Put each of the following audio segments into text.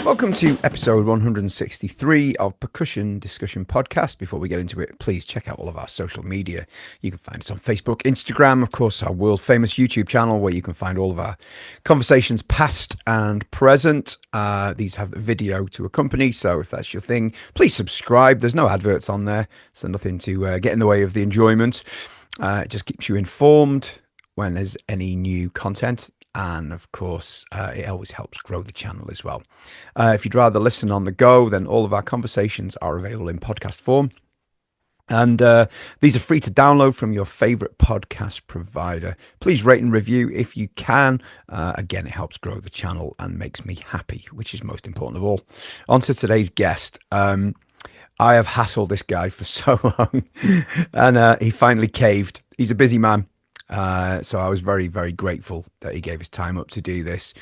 Welcome to episode 163 of Percussion Discussion Podcast. Before we get into it, please check out all of our social media. You can find us on Facebook, Instagram, of course, our world famous YouTube channel where you can find all of our conversations past and present. These have video to accompany, so if that's your thing, please subscribe. There's no adverts on there, so nothing to get in the way of the enjoyment. It just keeps you informed when there's any new content. And of course, it always helps grow the channel as well. If you'd rather listen on the go, then all of our conversations are available in podcast form. And these are free to download from your favorite podcast provider. Please rate and review if you can. Again, it helps grow the channel and makes me happy, which is most important of all. On to today's guest. I have hassled this guy for so long, and he finally caved. He's a busy man. So I was very, very grateful that he gave his time up to do this.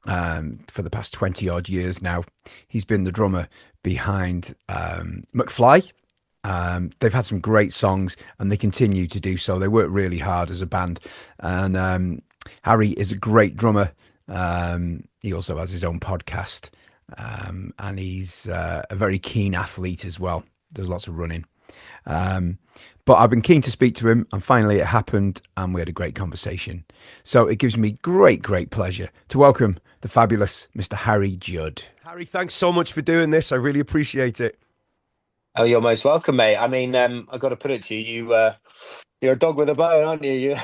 For the past 20 odd years now, he's been the drummer behind McFly. They've had some great songs and they continue to do so. They work really hard as a band. And Harry is a great drummer. He also has his own podcast. And he's a very keen athlete as well. There's lots of running. But I've been keen to speak to him, and finally it happened, and we had a great conversation. So it gives me great, great pleasure to welcome the fabulous Mr. Harry Judd. Harry, thanks so much for doing this. I really appreciate it. Oh, you're most welcome, mate. I mean, I got to put it to you, you're a dog with a bone, aren't you?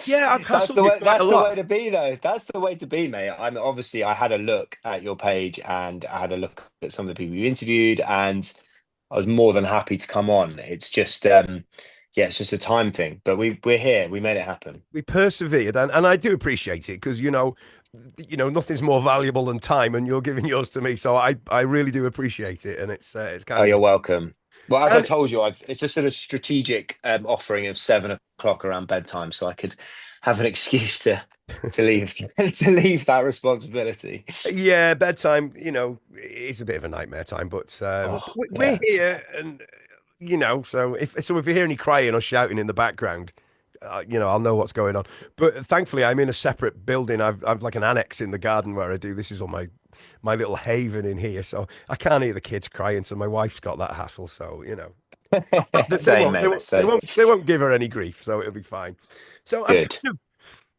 Yeah, I've That's hassled the you way. quite a That's the lot. way to be, though. That's the way to be, mate. I'm obviously. I had a look at your page, and I had a look at some of the people you interviewed, and I was more than happy to come on. It's just, yeah, it's just a time thing. But we're here. We made it happen. We persevered, and I do appreciate it because nothing's more valuable than time, and you're giving yours to me. So I really do appreciate it, and it's Oh, kind you're of. welcome. Well, as I And told you, it's a sort of strategic offering of 7 o'clock around bedtime, so I could have an excuse to leave to leave that responsibility. yeah, bedtime, is a bit of a nightmare time, but Oh, we're yeah. here, and so if you hear any crying or shouting in the background, I'll know what's going on. But thankfully, I'm in a separate building. I've like an annex in the garden where I do. This is all my little haven in here, so I can't hear the kids crying. So my wife's got that hassle, so they Same, won't they mate. won't they So won't they won't give her any grief, so it'll be fine. So I'm good.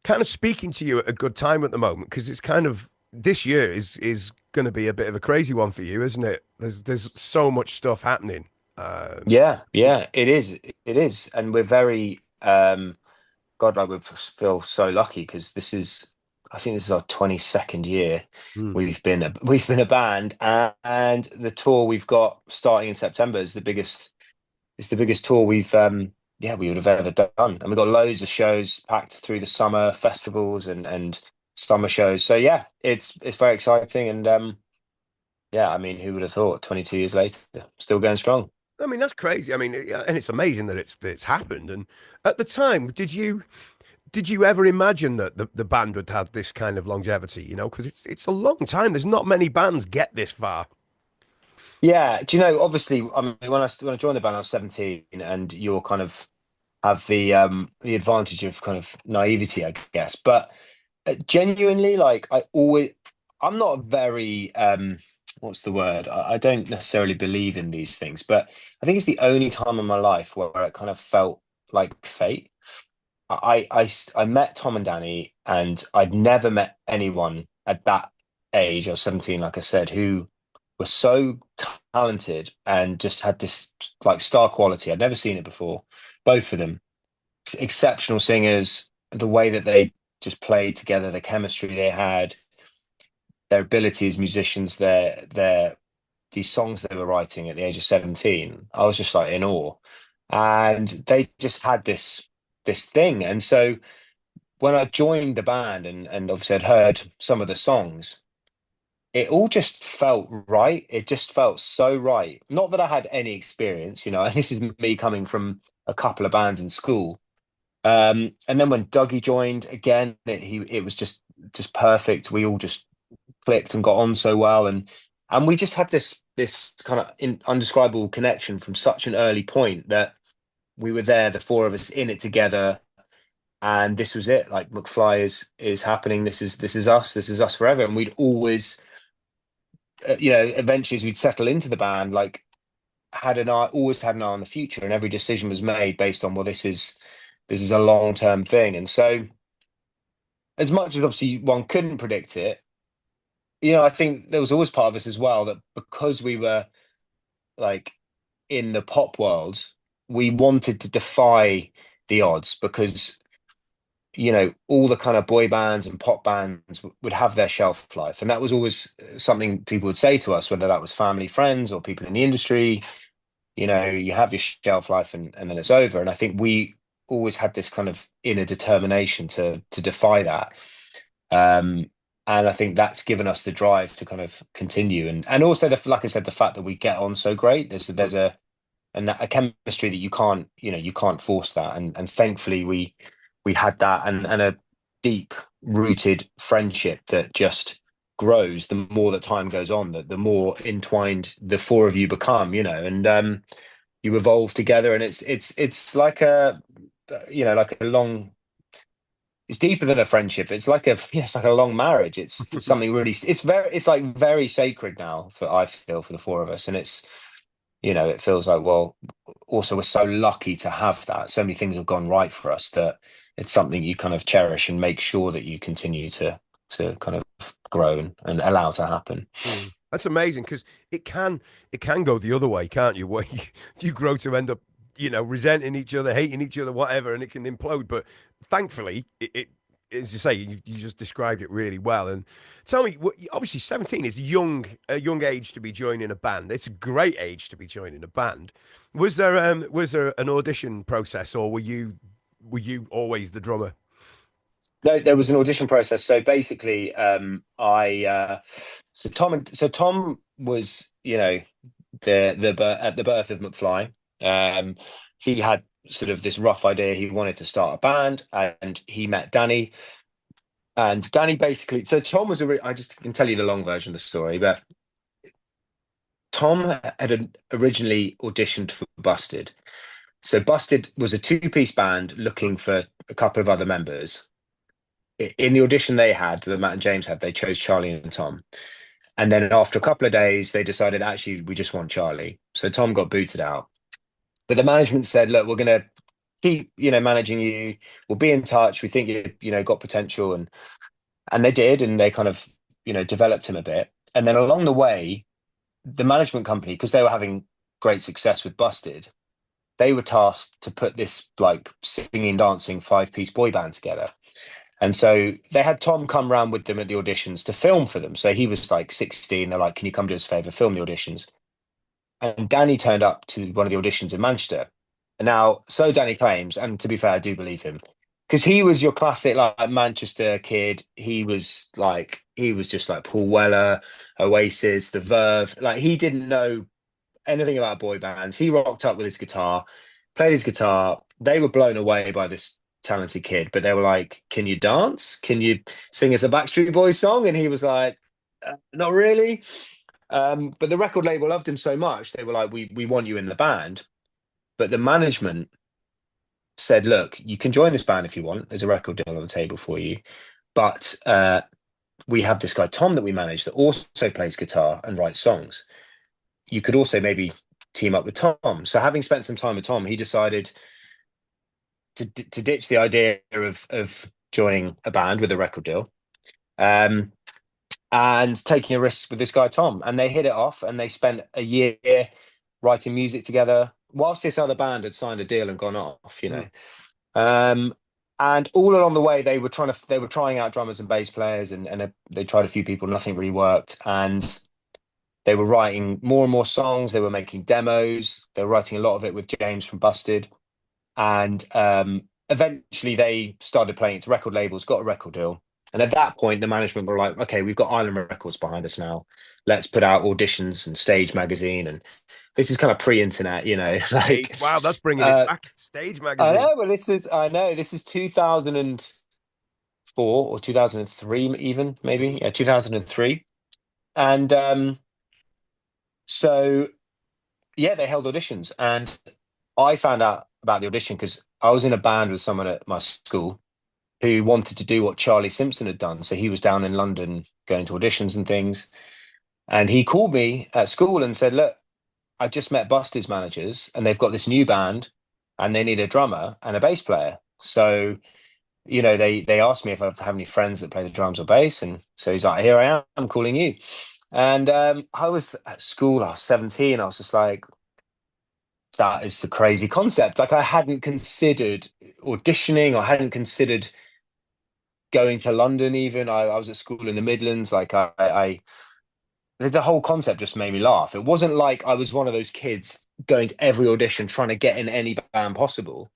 kind of speaking to you at a good time at the moment because it's kind of this year is going to be a bit of a crazy one for you, isn't it? There's so much stuff happening. Um, Yeah, yeah, it is. It is, and we're very God, like we feel so lucky because I think this is our 22nd year. mm, We've been a band, and the tour we've got starting in September is the biggest. It's the biggest tour we would have ever done, and we've got loads of shows packed through the summer festivals and summer shows. So yeah, it's very exciting, and yeah, I mean, who would have thought 22 years later, still going strong? I mean, that's crazy. I mean, yeah, and it's amazing that it's happened. And at the time, did you ever imagine that the band would have this kind of longevity? Because it's a long time. There's not many bands get this far. Yeah, do you know? Obviously, I mean, when I joined the band, I was 17, and you're kind of have the advantage of kind of naivety, I guess. But genuinely, like I'm not very what's the word? I don't necessarily believe in these things, but I think it's the only time in my life where it kind of felt like fate. I met Tom and Danny, and I'd never met anyone at that age. I was 17, like I said, who were so talented and just had this like star quality. I'd never seen it before. Both of them, exceptional singers. The way that they just played together, the chemistry they had, their ability as musicians, their these songs they were writing at the age of 17. I was just like in awe, and they just had this thing. And so when I joined the band and obviously I'd heard some of the songs, it all just felt right. It just felt so right. Not that I had any experience, and this is me coming from a couple of bands in school. And then when Dougie joined again, it was just perfect. We all just clicked and got on so well, and we just had this kind of undescribable connection from such an early point that we were there, the four of us in it together, and this was it. Like McFly is happening. This is us. This is us forever. And we'd always eventually as we'd settle into the band, like had an eye, always had an eye on the future, and every decision was made based on, well, this is a long-term thing. And so as much as obviously one couldn't predict it, I think there was always part of us as well that because we were like in the pop world, we wanted to defy the odds because all the kind of boy bands and pop bands would have their shelf life. And that was always something people would say to us, whether that was family, friends, or people in the industry. You have your shelf life and then it's over. And I think we always had this kind of inner determination to defy that. And I think that's given us the drive to kind of continue. And also like I said, the fact that we get on so great, there's a chemistry that you can't force that. And thankfully we had that and a deep rooted friendship that just grows the more that time goes on, that the more entwined the four of you become, and you evolve together. And it's like like a long, it's deeper than a friendship. It's like it's like a long marriage. It's something really, it's like very sacred now, I feel, for the four of us. And it feels like, well, also we're so lucky to have that. So many things have gone right for us that it's something you kind of cherish and make sure that you continue to kind of grow and allow to happen. That's amazing because it can go the other way, can't you? Where you grow to end up, resenting each other, hating each other, whatever, and it can implode. But thankfully, it as you say, you just described it really well. And tell me, obviously, 17 is a young age to be joining a band. It's a great age to be joining a band. Was there an audition process, or were you always the drummer? No, there was an audition process. So basically, I Tom was, at the birth of McFly. He had sort of this rough idea. He wanted to start a band, and he met Danny. And Danny basically, so Tom was I just can tell you the long version of the story, but Tom had originally auditioned for Busted. So Busted was a two-piece band looking for a couple of other members. In the audition they had, that Matt and James had, they chose Charlie and Tom. And then after a couple of days, they decided, actually, we just want Charlie. So Tom got booted out. But the management said, look, we're going to keep, managing you. We'll be in touch. We think you got potential. And they did. And they kind of, developed him a bit. And then along the way, the management company, because they were having great success with Busted, they were tasked to put this like singing, dancing 5-piece boy band together. And so they had Tom come round with them at the auditions to film for them. So he was like 16. They're like, can you come do us a favour, film the auditions? And Danny turned up to one of the auditions in Manchester. And now, so Danny claims, and to be fair, I do believe him, because he was your classic like Manchester kid. He was just like Paul Weller, Oasis, The Verve. Like he didn't know anything about boy bands. He rocked up with his guitar, played his guitar. They were blown away by this talented kid, but they were like, can you dance? Can you sing us a Backstreet Boys song? And he was like, not really. But the record label loved him so much, they were like, we want you in the band. But the management said, look, you can join this band if you want. There's a record deal on the table for you. But we have this guy, Tom, that we manage that also plays guitar and writes songs. You could also maybe team up with Tom. So having spent some time with Tom, he decided to ditch the idea of joining a band with a record deal, and taking a risk with this guy Tom. And they hit it off, and they spent a year writing music together whilst this other band had signed a deal and gone off. And all along the way, they were trying out drummers and bass players, and they tried a few people. Nothing really worked, and they were writing more and more songs. They were making demos. They were writing a lot of it with James from Busted. And eventually they started playing it to record labels, got a record deal. And at that point, the management were like, okay, we've got Island Records behind us now. Let's put out auditions and Stage Magazine. And this is kind of pre-internet, like, Wow, that's bringing it back. Stage Magazine. I know, this is 2004 or 2003, even, maybe. Yeah, 2003. And so, yeah, they held auditions. And I found out about the audition because I was in a band with someone at my school who wanted to do what Charlie Simpson had done. So he was down in London going to auditions and things. And he called me at school and said, look, I just met Buster's managers and they've got this new band and they need a drummer and a bass player. So, they asked me if I have any friends that play the drums or bass. And so he's like, here I am, I'm calling you. And I was at school, I was 17. I was just like, that is a crazy concept. Like, I hadn't considered auditioning, I hadn't considered going to London even. I was at school in the Midlands. Like, the whole concept just made me laugh. It wasn't like I was one of those kids going to every audition trying to get in any band possible.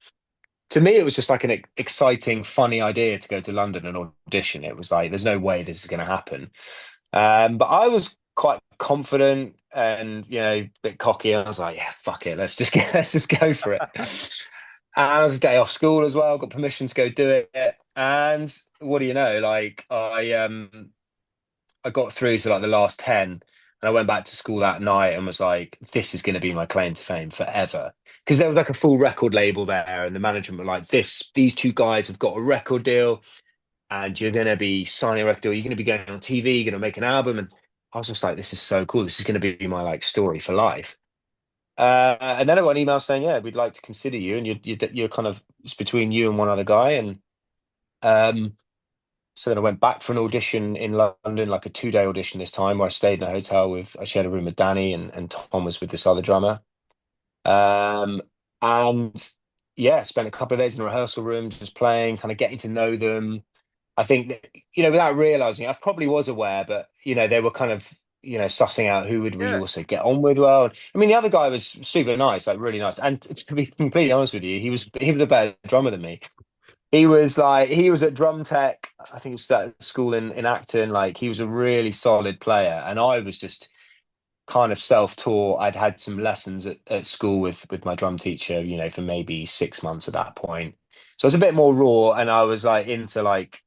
To me, it was just like an exciting, funny idea to go to London and audition. It was like, there's no way this is going to happen. But I was quite confident and, a bit cocky. And I was like, yeah, fuck it. Let's just go for it. And it was a day off school as well. Got permission to go do it. And what do you know? Like, I got through to like the last 10 and I went back to school that night and was like, this is going to be my claim to fame forever. Because there was like a full record label there and the management were like, these two guys have got a record deal and you're going to be signing a record deal. You're going to be going on TV, you're going to make an album. And I was just like, this is so cool. This is going to be my like story for life. And then I got an email saying, yeah, we'd like to consider you. And you're kind of, it's between you and one other guy. And, so then I went back for an audition in London, like a 2-day audition this time, where I stayed in a hotel I shared a room with Danny and Tom was with this other drummer. And yeah, spent a couple of days in the rehearsal room, just playing, kind of getting to know them. I think that, without realizing, I probably was aware, but, they were kind of, sussing out who would we also get on with well. I mean, the other guy was super nice, like really nice. And to be completely honest with you, he was a better drummer than me. He was at Drum Tech, I think it was at school in Acton. Like, he was a really solid player. And I was just kind of self-taught. I'd had some lessons at school with my drum teacher, for maybe 6 months at that point. So I was a bit more raw and I was like into like,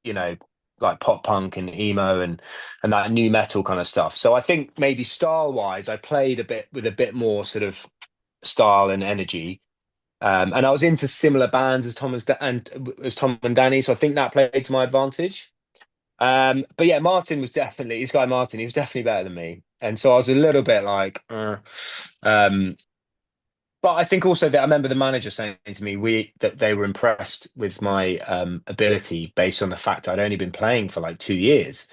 like pop punk and emo and that new metal kind of stuff. So I think maybe style-wise, I played with a bit more sort of style and energy. And I was into similar bands as Tom and Danny, so I think that played to my advantage. But yeah, this guy Martin, he was definitely better than me, and so I was a little bit like, but I think also that I remember the manager saying to me that they were impressed with my ability based on the fact I'd only been playing for like 2 years.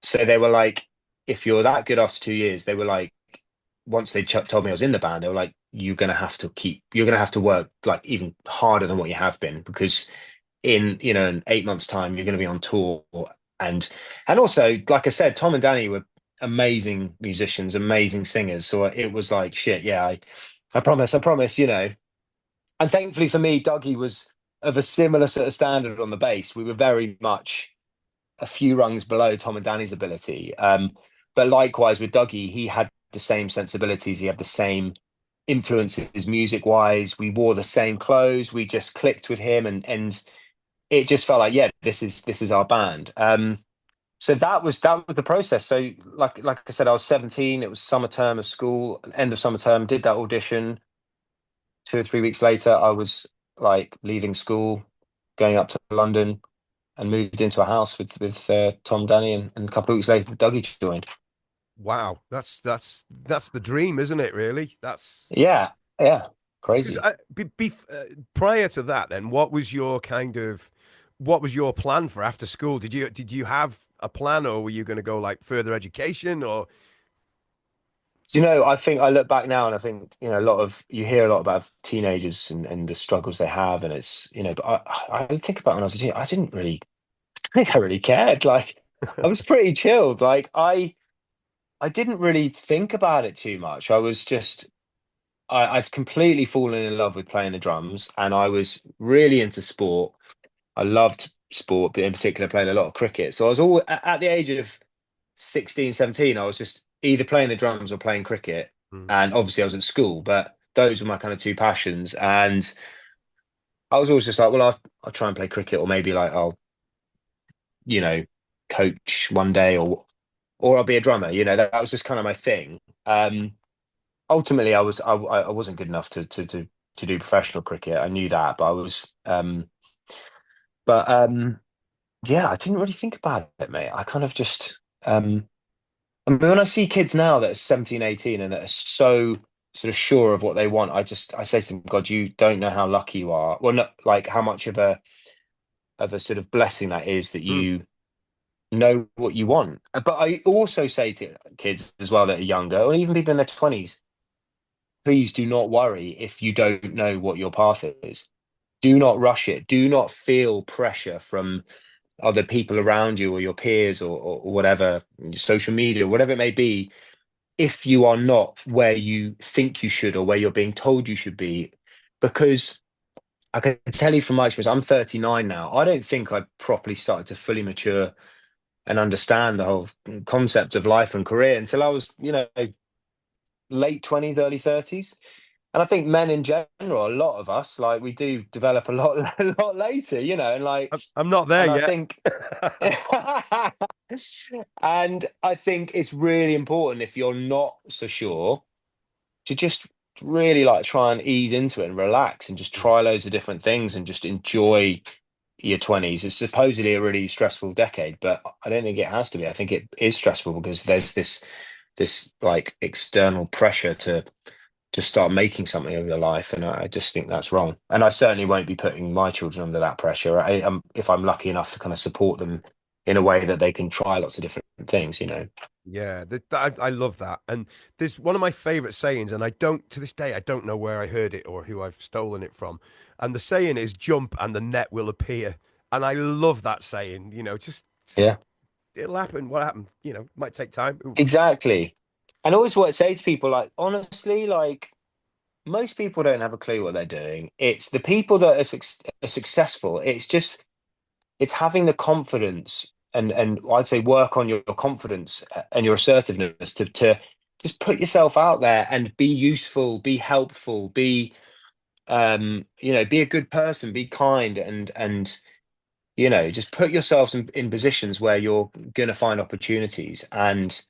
So they were like, if you're that good after 2 years, they were like, once they told me I was in the band, they were like, you're going to have to work like even harder than what you have been, because in 8 months time, you're going to be on tour. And also, like I said, Tom and Danny were amazing musicians, amazing singers. So it was like, shit, yeah, I promise, And thankfully for me, Dougie was of a similar sort of standard on the bass. We were very much a few rungs below Tom and Danny's ability. But likewise with Dougie, he had the same sensibilities. He had the same influences music wise. We wore the same clothes. We just clicked with him and it just felt like, yeah, this is our band. So that was the process. So like I said, I was 17. It was summer term of school, end of summer term, did that audition. 2 or 3 weeks later, I was like leaving school, going up to London, and moved into a house with Tom, Danny, and a couple of weeks later, Dougie joined. Wow, that's the dream, isn't it? Really, yeah, crazy. Prior to that, then, what was your plan for after school? Did you have a plan, or were you going to go like further education, or? I think I look back now and I think, you hear a lot about teenagers and the struggles they have. And it's, but I think about when I was a teenager, I didn't really think I really cared. Like, I was pretty chilled. Like, I didn't really think about it too much. I was just, I'd completely fallen in love with playing the drums and I was really into sport. I loved sport, but in particular playing a lot of cricket. So I was all at the age of 16, 17, I was just either playing the drums or playing cricket. And obviously I was at school, but those were my kind of two passions. And I was always just like, well, I'll try and play cricket, or maybe like I'll, coach one day, or I'll be a drummer. That was just kind of my thing. Ultimately, I wasn't good enough to do professional cricket. I knew that, but I was, yeah, I didn't really think about it, mate. I kind of just, I mean, when I see kids now that are 17, 18 and that are so sort of sure of what they want, I say to them, God, you don't know how lucky you are. Well, not like how much of a sort of blessing that is that Mm. you know what you want. But I also say to kids as well that are younger, or even people in their 20s, please do not worry if you don't know what your path is. Do not rush it. Do not feel pressure from other people around you or your peers or whatever, social media, whatever it may be, if you are not where you think you should or where you're being told you should be. Because I can tell you from my experience, I'm 39 now. I don't think I properly started to fully mature and understand the whole concept of life and career until I was, late 20s, early 30s. And I think men in general, a lot of us, like we do develop a lot, a lot later, and like, I'm not there and I yet. think, and I think it's really important if you're not so sure to just really like try and ease into it and relax and just Mm. try loads of different things and just enjoy your 20s. It's supposedly a really stressful decade, but I don't think it has to be. I think it is stressful because there's this like external pressure to start making something of your life, and I just think that's wrong. And I certainly won't be putting my children under that pressure. If I'm lucky enough to kind of support them in a way that they can try lots of different things. Yeah, I love that. And there's one of my favorite sayings, and I don't, to this day, I don't know where I heard it or who I've stolen it from. And the saying is, jump and the net will appear. And I love that saying, just Yeah, it'll happen. What happened? Might take time. Ooh. exactly. And always what I say to people, like, honestly, like, most people don't have a clue what they're doing. It's the people that are successful. It's having the confidence and I'd say work on your confidence and your assertiveness to just put yourself out there and be useful, be helpful, be a good person, be kind and just put yourselves in positions where you're gonna find opportunities and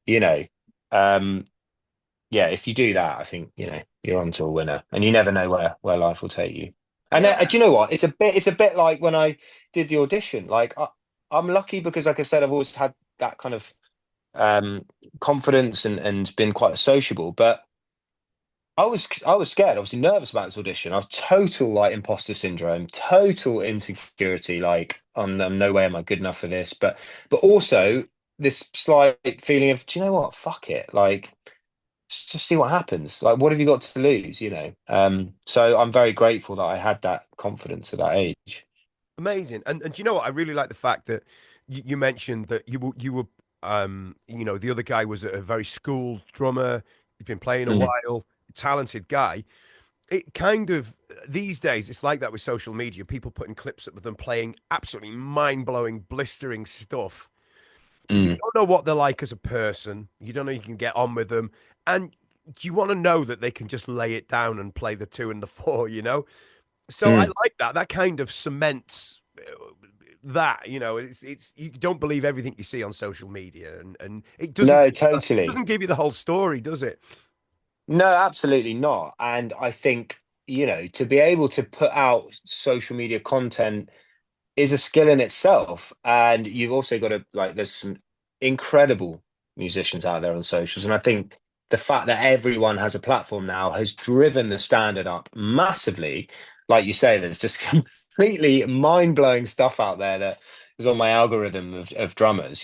you know um yeah, if you do that, I think you're onto a winner, and you never know where life will take you. And Yeah. do you know what? It's a bit like when I did the audition. Like I'm lucky because, like I said, I've always had that kind of um, confidence and been quite sociable. But I was scared, obviously nervous about this audition. I was total like imposter syndrome, total insecurity. Like, no way am I good enough for this. But also this slight feeling of, do you know what? Fuck it. Like just see what happens. Like, what have you got to lose? So I'm very grateful that I had that confidence at that age. Amazing. And do you know what? I really like the fact that you mentioned that you were the other guy was a very schooled drummer. He's been playing a Mm, while, talented guy. It kind of these days it's like that with social media. People putting clips up of them playing absolutely mind-blowing, blistering stuff. But you mm, don't know what they're like as a person. You don't know you can get on with them. And you want to know that they can just lay it down and play the two and the four, you know? So I mm. like that. That kind of cements that, it's you don't believe everything you see on social media and No, it totally. doesn't give you the whole story, does it? No, absolutely not. And I think, to be able to put out social media content is a skill in itself. And you've also got to like, there's some incredible musicians out there on socials. And I think the fact that everyone has a platform now has driven the standard up massively. Like you say, there's just completely mind-blowing stuff out there that is on my algorithm of drummers.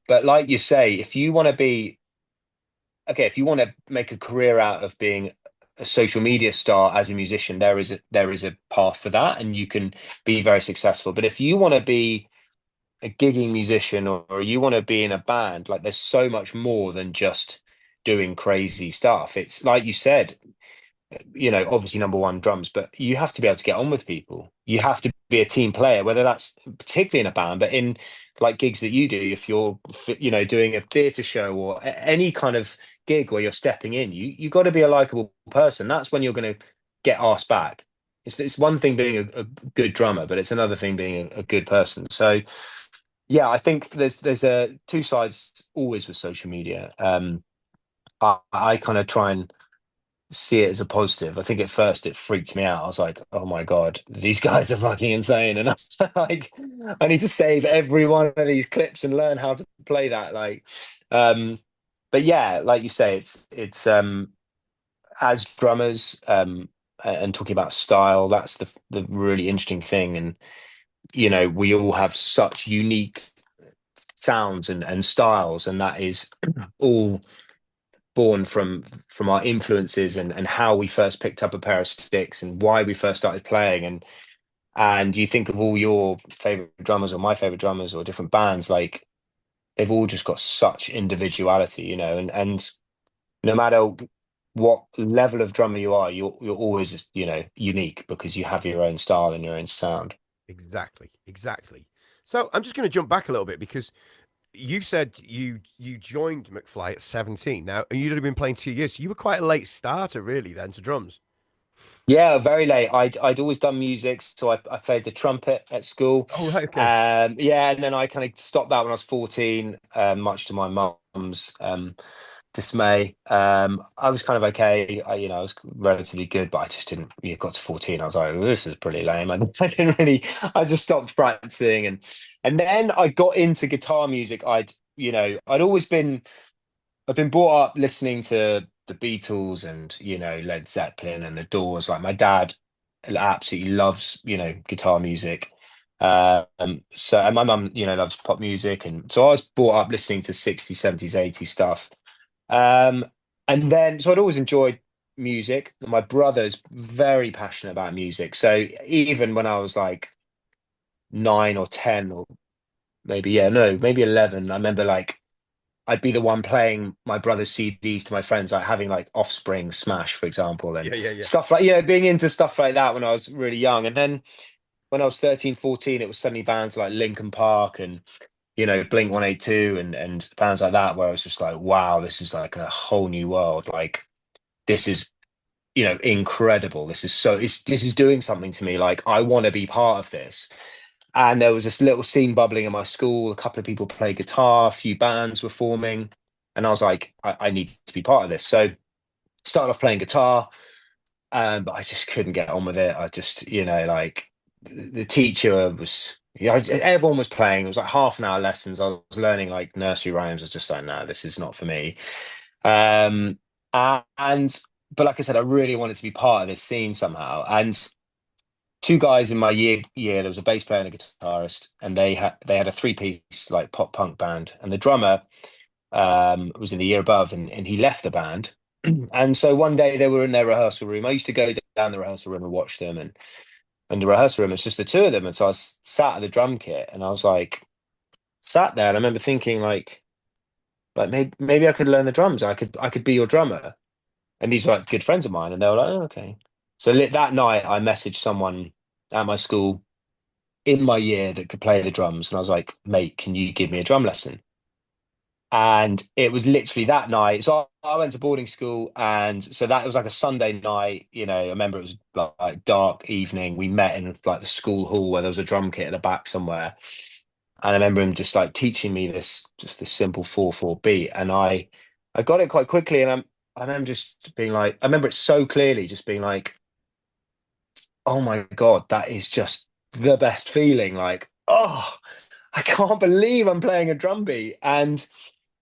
But like you say, if you want to be okay, if you want to make a career out of being a social media star as a musician, there is a path for that, and you can be very successful. But if you want to be a gigging musician or you want to be in a band, like there's so much more than just doing crazy stuff. It's like you said, obviously number one drums, but you have to be able to get on with people. You have to be a team player, whether that's particularly in a band, but in like gigs that you do, if you're, doing a theatre show or any kind of gig where you're stepping in, you got to be a likable person. That's when you're going to get asked back. It's one thing being a good drummer, but it's another thing being a good person. So yeah, I think there's two sides always with social media. I kind of try and see it as a positive. I think at first it freaked me out. I was like, oh my God, these guys are fucking insane. And I'm like, I need to save every one of these clips and learn how to play that. Like, but yeah, like you say, it's as drummers, and talking about style, that's the really interesting thing. And we all have such unique sounds and styles, and that is all born from our influences and how we first picked up a pair of sticks and why we first started playing. And you think of all your favorite drummers or my favorite drummers or different bands, like they've all just got such individuality, and no matter what level of drummer you are, you're always, unique because you have your own style and your own sound. Exactly, exactly. So I'm just going to jump back a little bit because you said you joined McFly at 17. Now, and you'd have been playing 2 years, so you were quite a late starter, really, then to drums. Yeah, very late. I'd always done music, so I played the trumpet at school. Oh, right, okay. Yeah, and then I kind of stopped that when I was 14, much to my mum's dismay. I was kind of okay. I was relatively good, but I just didn't. Got to 14, I was like, "Oh, this is pretty lame." I didn't really. I just stopped practicing, and then I got into guitar music. I'd always been. I've been brought up listening to the Beatles and Led Zeppelin and the Doors. Like my dad absolutely loves guitar music. So and my mum loves pop music, and so I was brought up listening to 60s, 70s, 80s stuff. Um, and then so I'd always enjoyed music. My brother's very passionate about music, so even when I was like 9 or 10 or maybe yeah no maybe 11, I remember like I'd be the one playing my brother's CDs to my friends, like having like Offspring Smash, for example, and Yeah, yeah, yeah. stuff like, being into stuff like that when I was really young. And then when I was 13, 14, it was suddenly bands like Linkin Park and, Blink 182 and bands like that, where I was just like, wow, this is like a whole new world. Like, this is, incredible. This is doing something to me. Like, I want to be part of this. And there was this little scene bubbling in my school. A couple of people played guitar, a few bands were forming. And I was like, I need to be part of this. So started off playing guitar, but I just couldn't get on with it. I just, like the teacher was, everyone was playing. It was like half an hour lessons. I was learning like nursery rhymes. I was just like, no, this is not for me. Um, and, but like I said, I really wanted to be part of this scene somehow. And two guys in my year there was a bass player and a guitarist, and they had a three-piece like pop punk band, and the drummer was in the year above, and he left the band. And so one day they were in their rehearsal room. I used to go down the rehearsal room and watch them, and the rehearsal room, it's just the two of them. And so I was sat at the drum kit, and I was like sat there, and I remember thinking like maybe I could learn the drums. I could be your drummer. And these were like good friends of mine, and they were like, oh, okay. So that night, I messaged someone at my school in my year that could play the drums, and I was like, mate, can you give me a drum lesson? And it was literally that night. So I went to boarding school, and so that was like a Sunday night. I remember it was like dark evening. We met in like the school hall where there was a drum kit at the back somewhere, and I remember him just like teaching me this simple 4/4 beat, and I got it quite quickly, and I remember just being like, I remember it so clearly, just being like, oh my God, that is just the best feeling. Like, oh, I can't believe I'm playing a drum beat. And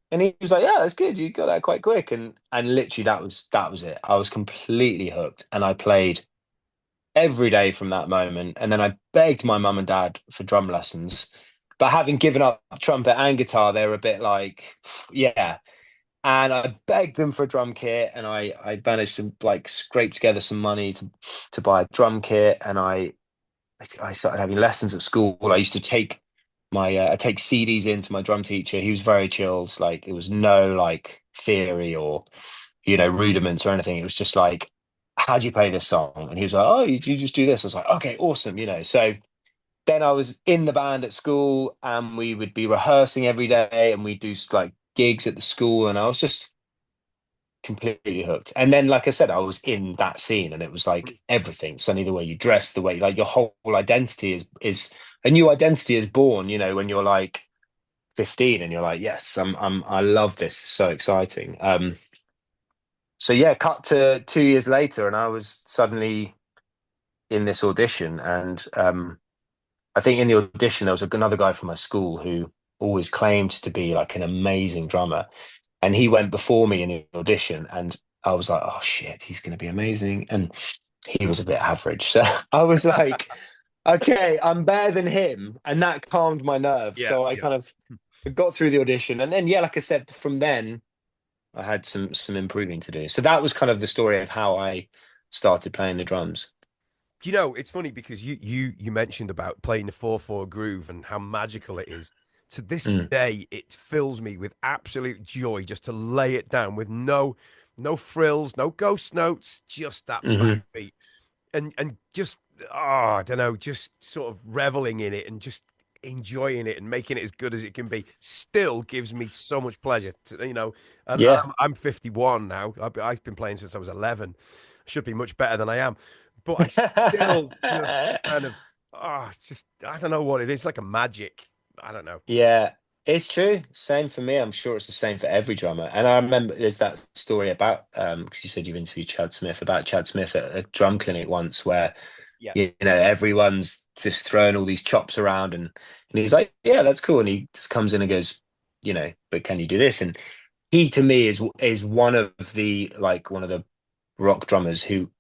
he was like, yeah, that's good. You got that quite quick. And literally that was it. I was completely hooked. And I played every day from that moment. And then I begged my mum and dad for drum lessons. But having given up trumpet and guitar, they were a bit like, yeah. And I begged them for a drum kit, and I managed to like scrape together some money to buy a drum kit, and I started having lessons at school. I used to take I take CDs into my drum teacher. He was very chilled. Like it was no like theory or rudiments or anything. It was just like, how do you play this song? And he was like, oh, you just do this. I was like, okay, awesome. So then I was in the band at school, and we would be rehearsing every day, and we'd do like gigs at the school, and I was just completely hooked. And then, like I said, I was in that scene, and it was like everything. Suddenly, the way you dress, the way like your whole identity is a new identity is born. When you're like 15, and you're like, yes, I love this. It's so exciting. So yeah, cut to 2 years later, and I was suddenly in this audition, and I think in the audition there was another guy from my school who always claimed to be like an amazing drummer, and he went before me in the audition, and I was like, oh shit, he's going to be amazing, and he was a bit average. So I was like, okay, I'm better than him, and that calmed my nerves. Yeah, So I yeah. kind of got through the audition, and then yeah, like I said, from then I had some improving to do. So that was kind of the story of how I started playing the drums. You know, it's funny because you mentioned about playing the 4/4 groove and how magical it is. To this Mm. day, it fills me with absolute joy just to lay it down with no frills, no ghost notes, just that Hmm. backbeat. And just I don't know, just sort of reveling in it and just enjoying it and making it as good as it can be still gives me so much pleasure and Yeah. I'm 51 now. I've been playing since I was 11. Should be much better than I am, but I still just kind of it's just I don't know what it is. Like a magic. I don't know. Yeah, it's true. Same for me. I'm sure it's the same for every drummer. And I remember there's that story about because you said you've interviewed Chad Smith, about Chad Smith at a drum clinic once where Yeah. everyone's just throwing all these chops around, and he's like, yeah, that's cool. And he just comes in and goes, but can you do this? And he to me is one of the rock drummers who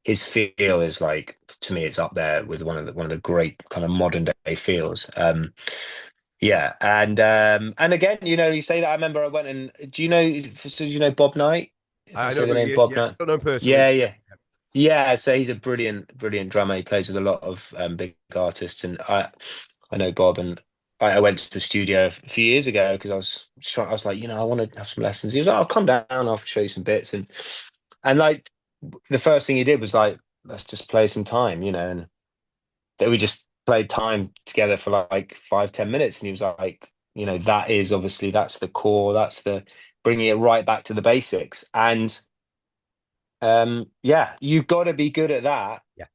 his feel is like, to me it's up there with one of the great kind of modern day feels. Yeah, and again, you say that. I remember I went and do you know Bob Knight? If I I know say the who he name is. Bob Yes, Knight, don't know him personally. yeah, But yeah, yeah, yeah. So he's a brilliant, brilliant drummer. He plays with a lot of big artists, and I know Bob, and I went to the studio a few years ago because I was like, I want to have some lessons. He was like, "I'll come down, I'll show you some bits," and like the first thing he did was like, "Let's just play some time," and that we just played time together for like 5-10 minutes, and he was like, that's the core, that's the bringing it right back to the basics, and yeah, you've got to be good at that. yeah,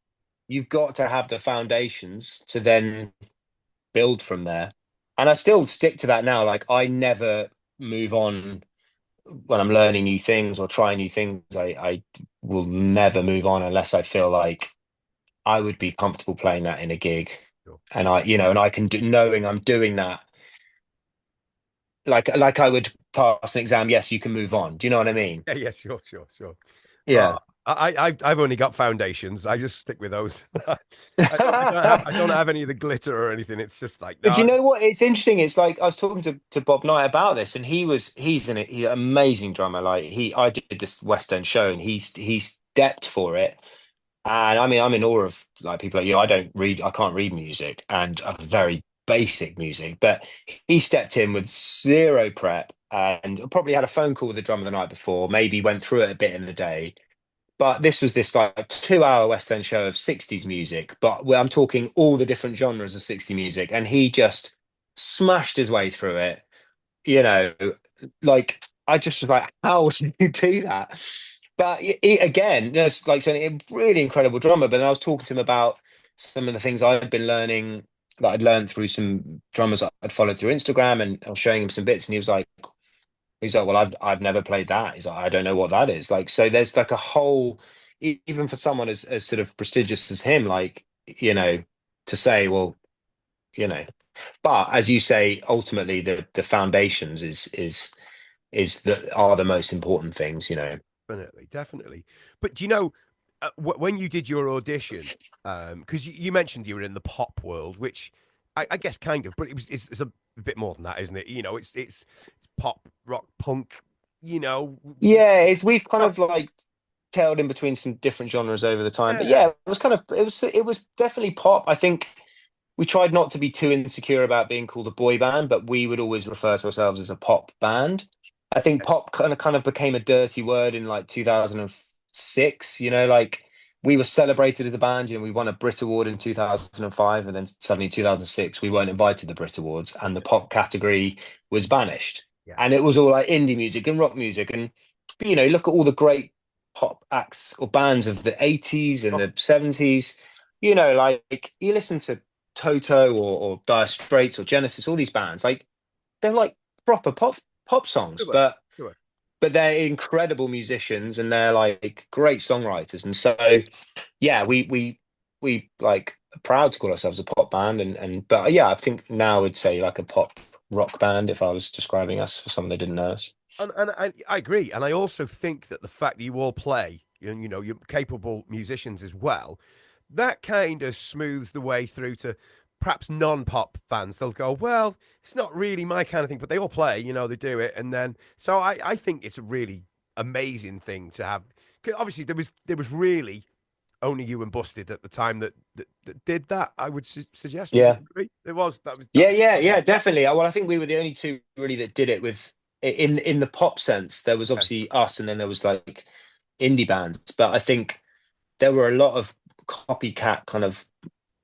You've got to have the foundations to then build from there, and I still stick to that now. Like, I never move on when I'm learning new things or trying new things. I will never move on unless I feel like I would be comfortable playing that in a gig, sure. and I can do, knowing I'm doing that, like I would pass an exam. Yes, you can move on. Do you know what I mean? Yeah, yeah, sure, sure, sure. Yeah. I've only got foundations. I just stick with those. I don't have any of the glitter or anything. It's just like But no. you know what? It's interesting. It's like I was talking to Bob Knight about this, and he's an amazing drummer. Like I did this West End show, and he's stepped for it. And I mean, I'm in awe of like people like you. I can't read music, and very basic music. But he stepped in with zero prep, and probably had a phone call with the drummer the night before. Maybe went through it a bit in the day. But this was this like 2 hour West End show of 60s music. But I'm talking all the different genres of 60s music, and he just smashed his way through it. You know, like I just was like, how did you do that? But again, there's like so a really incredible drummer. But then I was talking to him about some of the things I'd been learning that I'd learned through some drummers I'd followed through Instagram, and I was showing him some bits, and he's like, well, I've never played that. He's like, I don't know what that is. Like, so there's like a whole, even for someone as sort of prestigious as him, like, to say, well, you know, but as you say, ultimately the foundations are the most important things. Definitely, definitely. But do you know when you did your audition? Because you mentioned you were in the pop world, which I guess kind of, but it's a bit more than that, isn't it? It's pop, rock, punk. You know, Yeah, we've kind not of like tailed in between some different genres over the time. But yeah, yeah, it was definitely pop. I think we tried not to be too insecure about being called a boy band, but we would always refer to ourselves as a pop band. I think pop kind of became a dirty word in like 2006, like we were celebrated as a band, we won a Brit Award in 2005, and then suddenly 2006 we weren't invited to the Brit Awards, and the pop category was banished. yeah, And it was all like indie music and rock music, and look at all the great pop acts or bands of the 80s and oh, the 70s. Like you listen to Toto or Dire Straits or Genesis, all these bands, like they're like proper pop songs. sure, But sure. but they're incredible musicians and they're like great songwriters. And so, yeah, we like are proud to call ourselves a pop band. But yeah, I think now I'd say like a pop rock band if I was describing us for someone that didn't know us. And I agree. And I also think that the fact that you all play, and you're capable musicians as well, that kind of smooths the way through to perhaps non-pop fans. They'll go, well, it's not really my kind of thing, but they all play, they do it. And then, so I think it's a really amazing thing to have. 'Cause obviously, there was really only you and Busted at the time that did that. I would suggest. Would you Yeah. agree? That was. Yeah, definitely. Well, I think we were the only two really that did it with in the pop sense. There was obviously us, and then there was like indie bands. But I think there were a lot of copycat kind of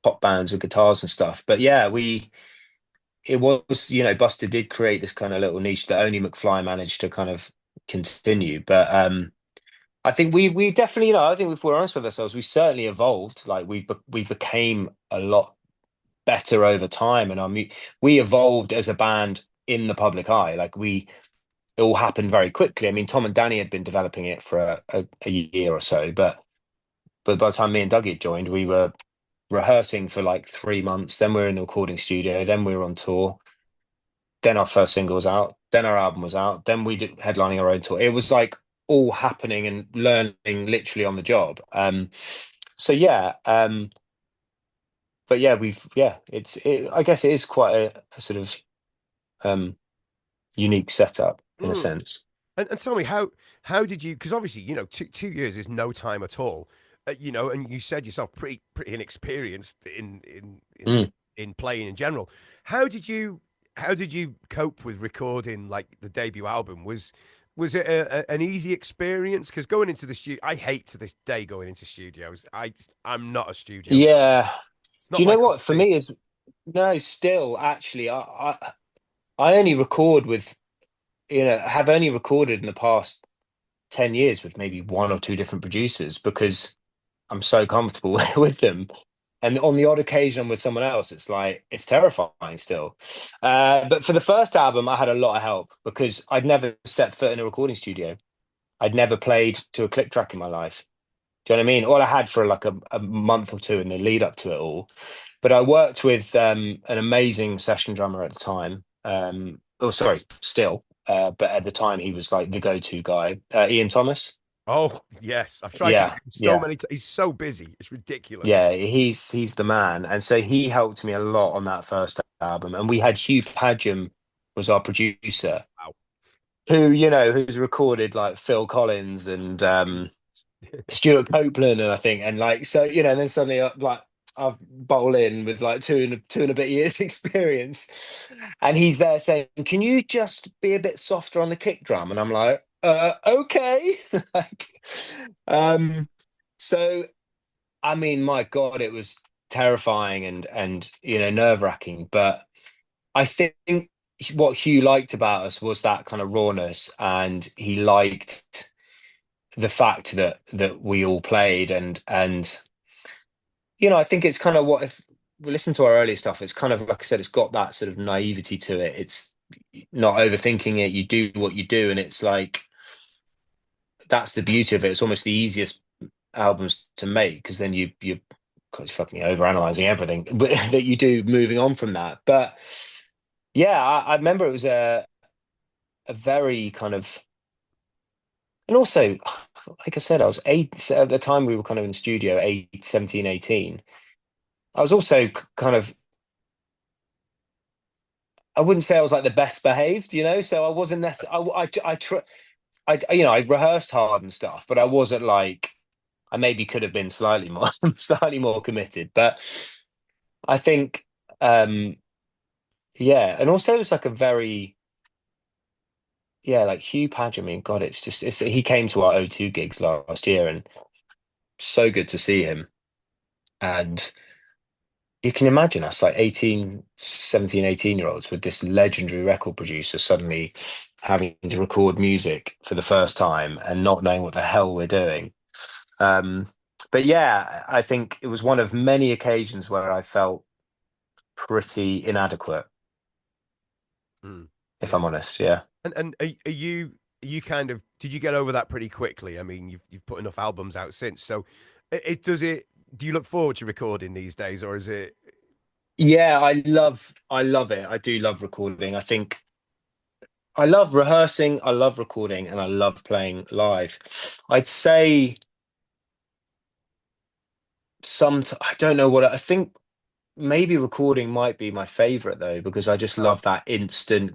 pop bands with guitars and stuff. But yeah, it was, Buster did create this kind of little niche that only McFly managed to kind of continue. But I think we definitely, I think if we're honest with ourselves, we certainly evolved. Like we became a lot better over time, and we evolved as a band in the public eye. Like it all happened very quickly. I mean, Tom and Danny had been developing it for a year or so, but by the time me and Dougie had joined, we were rehearsing for like 3 months. Then we were in the recording studio. Then we were on tour. Then our first single was out. Then our album was out. Then we did headlining our own tour. It was like all happening and learning literally on the job. So yeah. But yeah, I guess it is quite a sort of unique setup in a sense. And tell me how did you? Because obviously 2 years is no time at all. And you said yourself pretty inexperienced in playing in general. How did you cope with recording like the debut album? Was it an easy experience? Because going into the studio, I hate to this day going into studios. I'm not a studio. Yeah. Do you know what? For thing. me is no. Still, actually, I only record with have only recorded in the past 10 years with maybe one or two different producers because I'm so comfortable with them. And on the odd occasion with someone else, it's terrifying still. But for the first album, I had a lot of help because I'd never stepped foot in a recording studio. I'd never played to a click track in my life. Do you know what I mean? All I had for like a month or two in the lead up to it all. But I worked with an amazing session drummer at the time. Still. But at the time, he was like the go-to guy, Ian Thomas. Oh yes, I've tried to so many. He's so busy, it's ridiculous. Yeah, he's the man, and so he helped me a lot on that first album. And we had Hugh Padgham was our producer, Wow. who's recorded like Phil Collins and Stuart Copeland, and I think, and like so, and then suddenly I bowl in with like two and a bit years experience, and he's there saying, "Can you just be a bit softer on the kick drum?" And I'm like, okay. So I mean, my God, it was terrifying and nerve-wracking. But I think what Hugh liked about us was that kind of rawness, and he liked the fact that we all played and I think it's kind of what if we listen to our earlier stuff, it's kind of like I said, it's got that sort of naivety to it. It's not overthinking it. You do what you do, and it's like that's the beauty of it. It's almost the easiest albums to make because then you're fucking overanalyzing everything that you do moving on from that. But yeah, I remember it was a very kind of, and also like I said, I was 8 at the time. We were kind of in the studio 17, 18. I was also kind of, I wouldn't say I was like the best behaved, so I wasn't necessarily I rehearsed hard and stuff, but I wasn't like, I maybe could have been slightly more committed. But I think and also it was like a very like Hugh Padgham. I mean, God, he came to our O2 gigs last year, and so good to see him. And you can imagine us like 17, 18-year-olds with this legendary record producer suddenly having to record music for the first time and not knowing what the hell we're doing. But yeah, I think it was one of many occasions where I felt pretty inadequate, if I'm honest. Yeah. And are you you kind of did you get over that pretty quickly? I mean, you've put enough albums out since, so do you look forward to recording these days, or is it? Yeah, I love it. I do love recording. I think I love rehearsing, I love recording, and I love playing live. I'd say I don't know what I think. Maybe recording might be my favorite though, because I just love that instant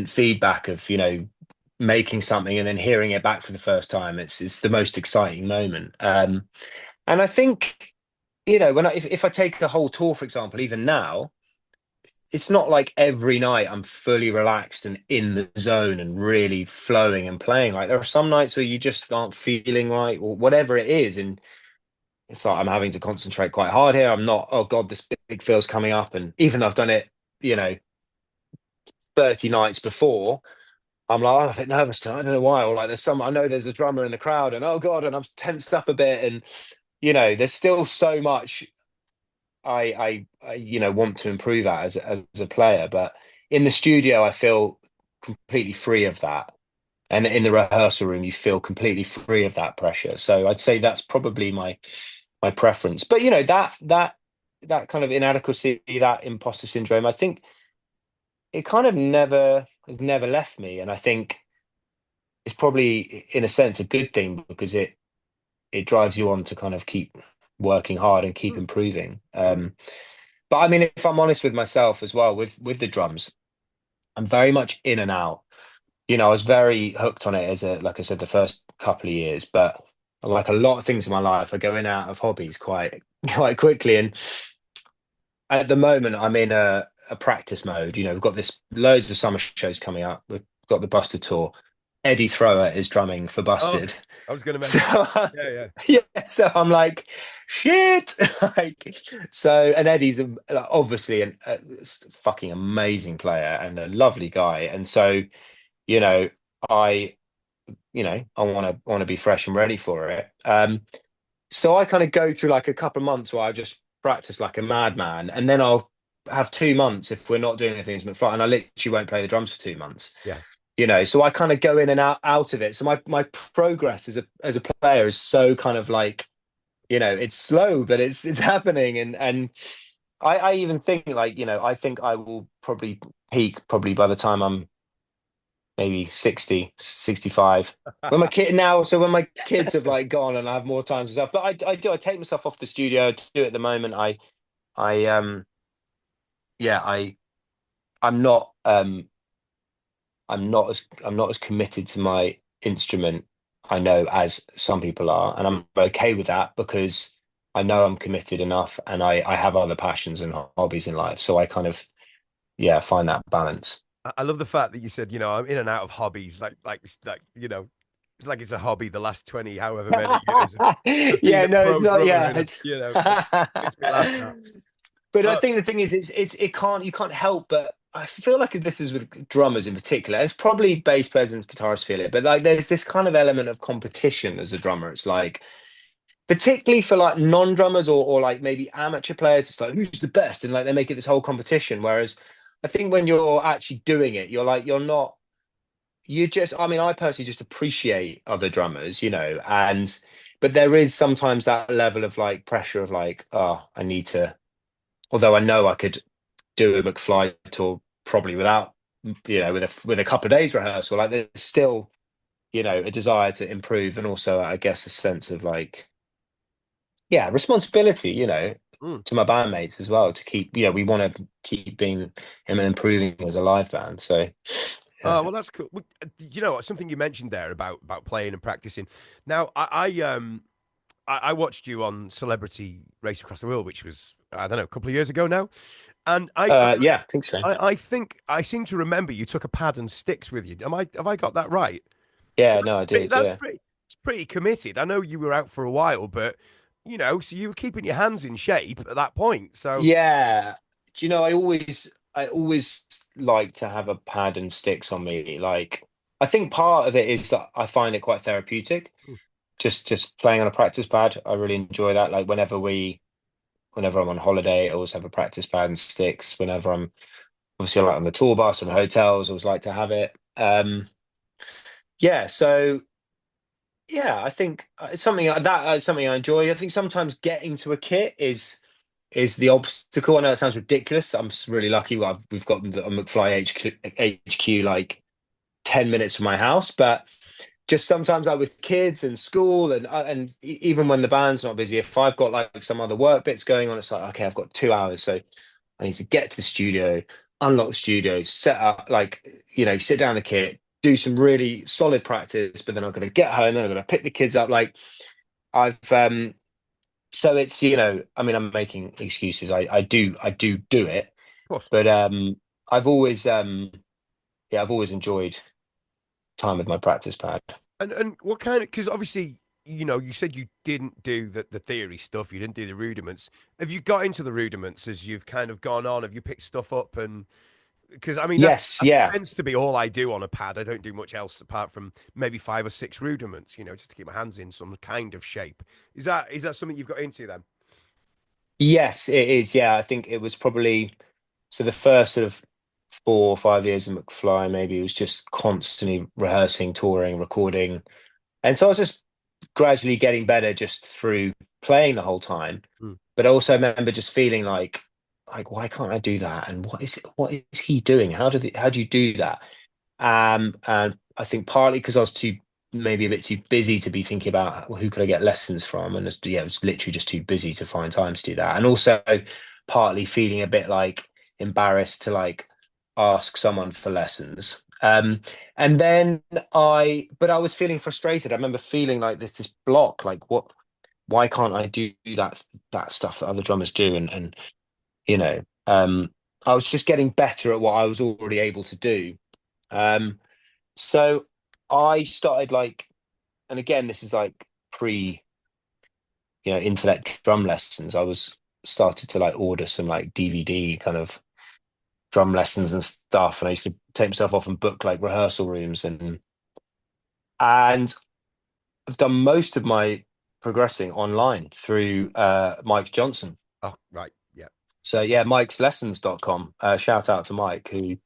feedback of, making something and then hearing it back for the first time. It's the most exciting moment. And I think, if I take the whole tour, for example, even now, it's not like every night I'm fully relaxed and in the zone and really flowing and playing. Like there are some nights where you just aren't feeling right or whatever it is. And it's like I'm having to concentrate quite hard here. I'm not, oh God, this big fill's coming up. And even though I've done it, 30 nights before, I'm like, oh, I'm a bit nervous tonight. I don't know why. Or like I know there's a drummer in the crowd and oh God, and I'm tensed up a bit. And, there's still so much I want to improve at as a player, but in the studio I feel completely free of that, and in the rehearsal room you feel completely free of that pressure. So I'd say that's probably my preference. But that kind of inadequacy, that imposter syndrome, I think it kind of has never left me, and I think it's probably in a sense a good thing because it drives you on to kind of keep working hard and keep improving. But I mean, if I'm honest with myself as well, with the drums, I'm very much in and out. I was very hooked on it like I said, the first couple of years, but like a lot of things in my life, I go in and out of hobbies quite quite quickly. And at the moment, I'm in a practice mode. We've got loads of summer shows coming up. We've got the Busted tour. Eddie Thrower is drumming for Busted. I was going to mention. So, Yeah. yeah. So I'm like, shit. And Eddie's obviously a fucking amazing player and a lovely guy. And so, I, I want to be fresh and ready for it. So I kind of go through like a couple of months where I just practice like a madman, and then I'll have 2 months if we're not doing anything as McFly, and I literally won't play the drums for 2 months. Yeah. So I kind of go in and out of it. So my progress as a player is so kind of like, it's slow, but it's happening. And I even think like, I think I will probably peak by the time I'm maybe 60, 65. When my kids have like gone and I have more time and stuff. But I take myself off the studio to do it at the moment. I'm not I'm not as committed to my instrument, I know, as some people are, and I'm okay with that because I know I'm committed enough, and I have other passions and hobbies in life, so I kind of find that balance. I love the fact that you said, I'm in and out of hobbies, like it's like it's a hobby the last 20 however many years of being Yeah, a no, pro it's not. drummer, Yeah, and it makes me laugh. but I think the thing is, you can't help but. I feel like this is with drummers in particular. It's probably bass players and guitarists feel it, but like there's this kind of element of competition as a drummer. It's like, particularly for like non-drummers or like maybe amateur players, it's like who's the best, and like they make it this whole competition. Whereas I think when you're actually doing it, you're not. You just, I mean, I personally just appreciate other drummers, but there is sometimes that level of like pressure of like, oh, I need to. Although I know I could do a McFly tour probably without, with a couple of days rehearsal. Like there's still, a desire to improve, and also I guess a sense of like, responsibility, to my bandmates as well to keep. We want to keep being and improving as a live band. So. Oh, well, that's cool. Something you mentioned there about playing and practicing. Now, I watched you on Celebrity Race Across the World, which was, I don't know, a couple of years ago now. And I think so. I think I seem to remember you took a pad and sticks with you. Have I got that right? Yeah, no, I did. That's pretty committed. I know you were out for a while, but so you were keeping your hands in shape at that point. So yeah, do you know, I always like to have a pad and sticks on me. Like, I think part of it is that I find it quite therapeutic. Just playing on a practice pad, I really enjoy that. Like whenever I'm on holiday, I always have a practice pad and sticks. Whenever I'm obviously I like on the tour bus and hotels, I always like to have it. Yeah, so yeah, I think it's something something I enjoy. I think sometimes getting to a kit is the obstacle. I know it sounds ridiculous. I'm really lucky. We've got a McFly HQ like 10 minutes from my house, but just sometimes like with kids and school and even when the band's not busy, if I've got like some other work bits going on, it's like, okay, I've got 2 hours, so I need to get to the studio, unlock the studio, set up, like, sit down the kit, do some really solid practice, but then I'm going to get home, then I'm going to pick the kids up. Like I've so it's, I mean, I'm making excuses. I do it, Of course. but I've always I've always enjoyed time with my practice pad. And what kind of, because obviously, you said you didn't do the theory stuff, you didn't do the rudiments. Have you got into the rudiments as you've kind of gone on? Have you picked stuff up? And because I mean, Yes, that yeah. tends to be all I do on a pad. I don't do much else apart from maybe 5 or 6 rudiments, just to keep my hands in some kind of shape. Is that something you've got into then? Yes, it is. Yeah, I think it was probably so the first sort of 4 or 5 years of McFly, maybe it was just constantly rehearsing, touring, recording. And so I was just gradually getting better just through playing the whole time. Mm. But I also remember just feeling like why can't I do that? And what is he doing? How do you do that? And I think partly because I was maybe a bit too busy to be thinking about, well, who could I get lessons from? And it was literally just too busy to find time to do that. And also partly feeling a bit like embarrassed to like ask someone for lessons. And then but I was feeling frustrated. I remember feeling like this block, like why can't I do that stuff that other drummers do? And you know, um, I was just getting better at what I was already able to do. So I started like, and again, this is like pre, internet drum lessons. I was started to like order some like DVD kind of drum lessons and stuff, and I used to take myself off and book like rehearsal rooms, and I've done most of my progressing online through Mike Johnston. Oh, right. Yeah. So yeah, Mike'sLessons.com. Shout out to Mike, who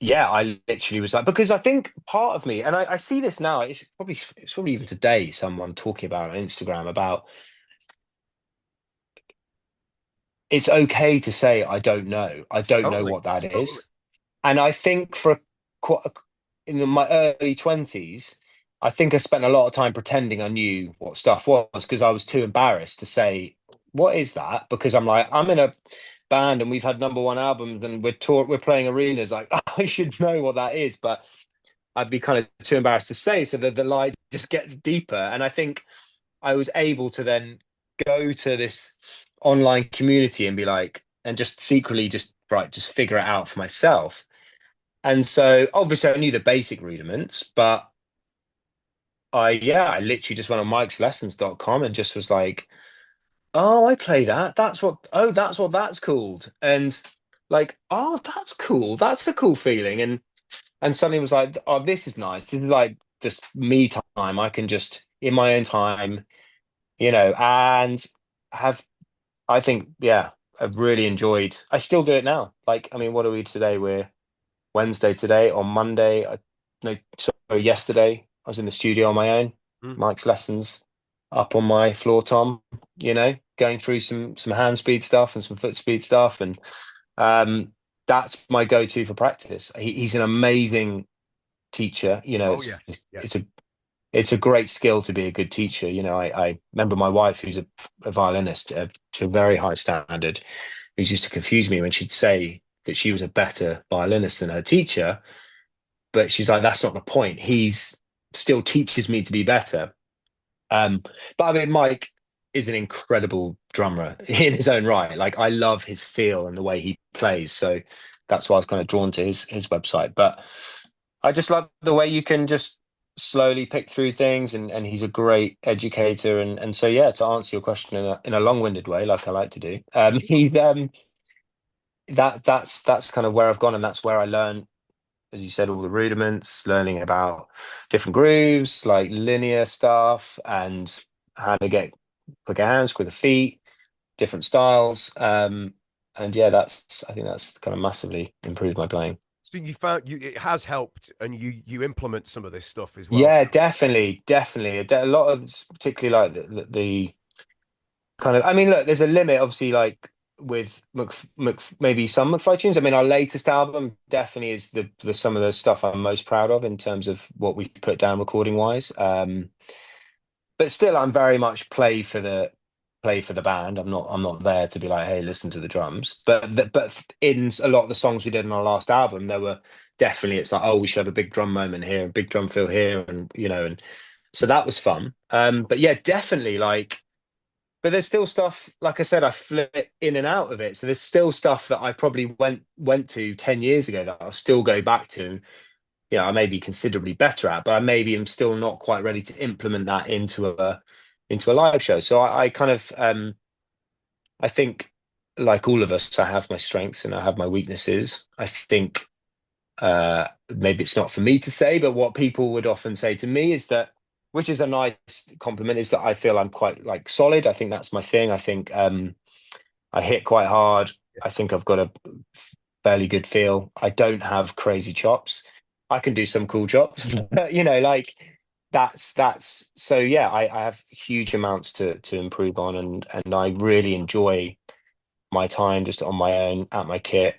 yeah, I literally was like, because I think part of me, and I see this now, it's probably even today, someone talking about on Instagram about it's okay to say I don't know. I don't know Totally. what that Totally. is. And I think in my early 20s, I think I spent a lot of time pretending I knew what stuff was because I was too embarrassed to say, what is that? Because I'm in a band and we've had #1 albums and we're playing arenas. Like, I should know what that is, but I'd be kind of too embarrassed to say. So the lie just gets deeper. And I think I was able to then go to this online community and be like, and just secretly just figure it out for myself. And so obviously I knew the basic rudiments, but I literally just went on Mike'sLessons.com and just was like, oh, I play that. That's what that's called. And like, oh, that's cool. That's a cool feeling. And suddenly was like, oh, this is nice. This is like just me time. I can just in my own time, and have I think, yeah, I've really enjoyed. I still do it now. Like, I mean, what are we today? We're Wednesday today. On Monday, no, sorry, yesterday, I was in the studio on my own. Mm. Mike's lessons up on my floor tom, going through some hand speed stuff and some foot speed stuff. And that's my go-to for practice. He's an amazing teacher. Oh, yeah. Yeah. It's a great skill to be a good teacher. I remember my wife, who's a violinist to a very high standard, who used to confuse me when she'd say that she was a better violinist than her teacher. But she's like, that's not the point. He's still teaches me to be better. But I mean, Mike is an incredible drummer in his own right. Like, I love his feel and the way he plays. So that's why I was kind of drawn to his website. But I just love the way you can just slowly pick through things, and he's a great educator. And so yeah, to answer your question in a long-winded way, like I like to do, that's kind of where I've gone, and that's where I learn, as you said, all the rudiments, learning about different grooves, like linear stuff, and how to get quicker hands, quicker feet, different styles. yeah, I think that's kind of massively improved my playing. So you found it has helped, and you implement some of this stuff as well. Yeah, definitely. A lot of, particularly like the kind of, I mean, look, there's a limit, obviously, like with maybe some McFly tunes. I mean, our latest album definitely is the some of the stuff I'm most proud of in terms of what we've put down recording wise. But still, I'm very much play for the band. I'm not there to be like, hey, listen to the drums. But in a lot of the songs we did on our last album, there were definitely, it's like, oh, we should have a big drum moment here, a big drum fill here, and and so that was fun. But yeah, definitely like. But there's still stuff, like I said, I flip in and out of it. So there's still stuff that I probably went to 10 years ago that I'll still go back to. I may be considerably better at, but I maybe am still not quite ready to implement that into a live show. So I kind of I think, like all of us, I have my strengths and I have my weaknesses. I think maybe it's not for me to say, but what people would often say to me is that, which is a nice compliment, is that I feel I'm quite like solid. I think that's my thing. I think I hit quite hard. I think I've got a fairly good feel. I don't have crazy chops. I can do some cool chops, but, like that's so yeah. I have huge amounts to improve on, and I really enjoy my time just on my own at my kit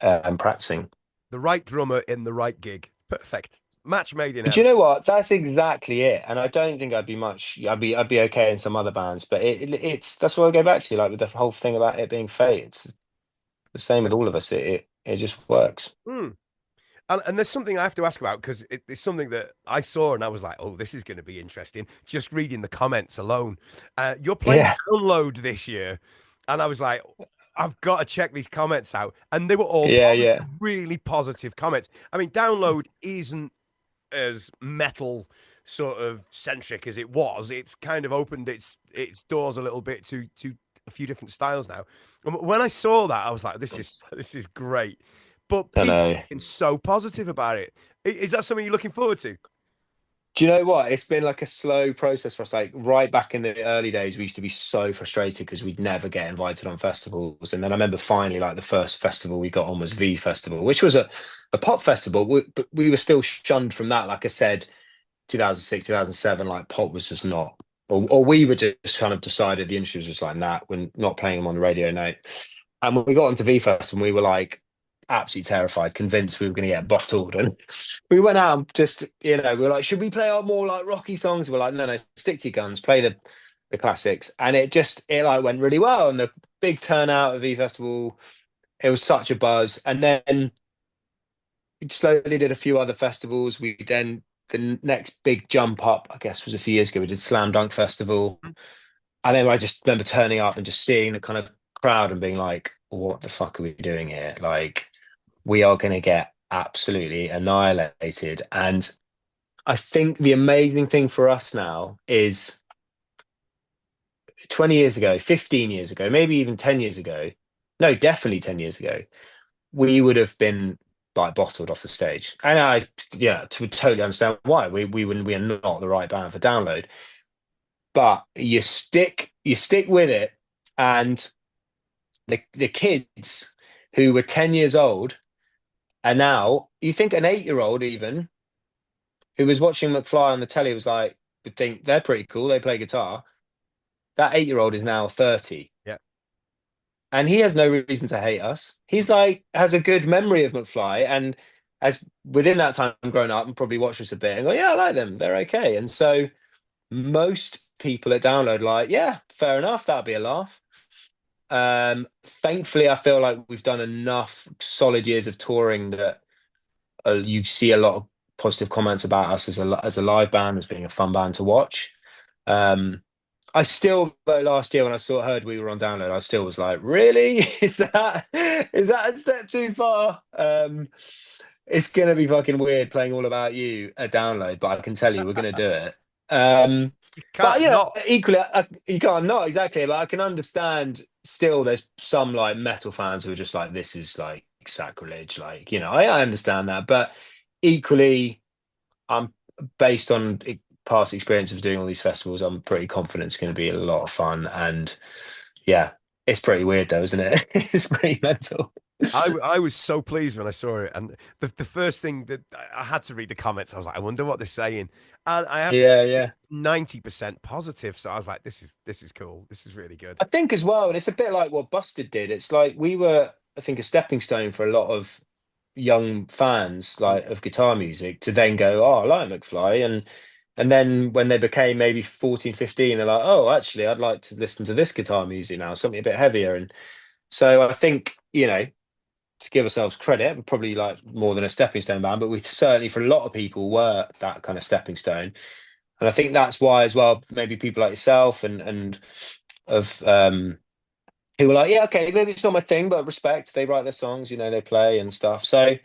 and practicing. The right drummer in the right gig, perfect match made in But you heaven. know what? That's exactly it. And I don't think I'd be much. I'd be okay in some other bands, but it's that's what I go back to. Like with the whole thing about it being fate, it's the same with all of us. It just works. Mm. And there's something I have to ask about because it's something that I saw and I was like, oh, this is going to be interesting. Just reading the comments alone. You're playing Yeah, Download this year. And I was like, I've got to check these comments out. And they were all yeah. really positive comments. I mean, Download isn't as metal sort of centric as it was. It's kind of opened its doors a little bit to a few different styles now. And when I saw that, I was like, this is great. But I people know. are so positive about it. Is that something you're looking forward to? Do you know what? It's been like a slow process for us. Like right back in the early days, we used to be so frustrated because we'd never get invited on festivals. And then I remember finally, like the first festival we got on was V Festival, which was a pop festival, but we were still shunned from that. Like I said, 2006, 2007, like pop was just not, or we were just kind of decided the industry was just like, nah, we're not playing them on the radio, no. And when we got into V Fest and we were like absolutely terrified, convinced we were going to get bottled. And we went out and just, we were like, should we play our more like rocky songs? We're like, no, stick to your guns, play the classics. And it like went really well. And the big turnout of V Festival, it was such a buzz. And then we slowly did a few other festivals. We then the next big jump up, I guess, was a few years ago. We did Slam Dunk Festival. And then I just remember turning up and just seeing the kind of crowd and being like, what the fuck are we doing here? Like, we are going to get absolutely annihilated. And I think the amazing thing for us now is 20 years ago, 15 years ago, maybe even 10 years ago, no, definitely 10 years ago, we would have been like bottled off the stage. And to totally understand why. We are not the right band for Download. But you stick with it, and the kids who were 10 years old are now, you think an 8-year-old even who was watching McFly on the telly would think they're pretty cool, they play guitar. That 8-year-old is now 30. Yeah. And he has no reason to hate us. He's like, has a good memory of McFly, and has within that time grown up and probably watched us a bit and go, yeah, I like them. They're okay. And so most people at Download like, yeah, fair enough. That'll be a laugh. Thankfully, I feel like we've done enough solid years of touring that you see a lot of positive comments about us as a live band, as being a fun band to watch. I still, though, last year when heard we were on Download, I still was like, really? Is that a step too far? It's gonna be fucking weird playing All About You at Download, but I can tell you we're gonna do it. You But can't not. equally, you can't not exactly. But I can understand. Still, there's some like metal fans who are just like, this is like sacrilege. Like, I understand that, but equally, I'm based on past experience of doing all these festivals. I'm pretty confident it's going to be a lot of fun, and yeah, It's pretty weird though, isn't it? It's pretty mental. I was so pleased when I saw it, and the first thing that I had to read the comments, I was like, I wonder what they're saying, and I have to say Yeah, yeah. 90% positive. So I was like, this is cool. This is really good. I think as well, and it's a bit like what Busted did. It's like we were, I think, a stepping stone for a lot of young fans like of guitar music to then go, oh, I like McFly, and then when they became maybe 14, 15, they're like, oh, actually, I'd like to listen to this guitar music now, something a bit heavier. And so I think, to give ourselves credit, we're probably like more than a stepping stone band, but we certainly for a lot of people were that kind of stepping stone. And I think that's why as well, maybe people like yourself and of who were like, yeah, okay, maybe it's not my thing, but respect. They write their songs, they play and stuff. So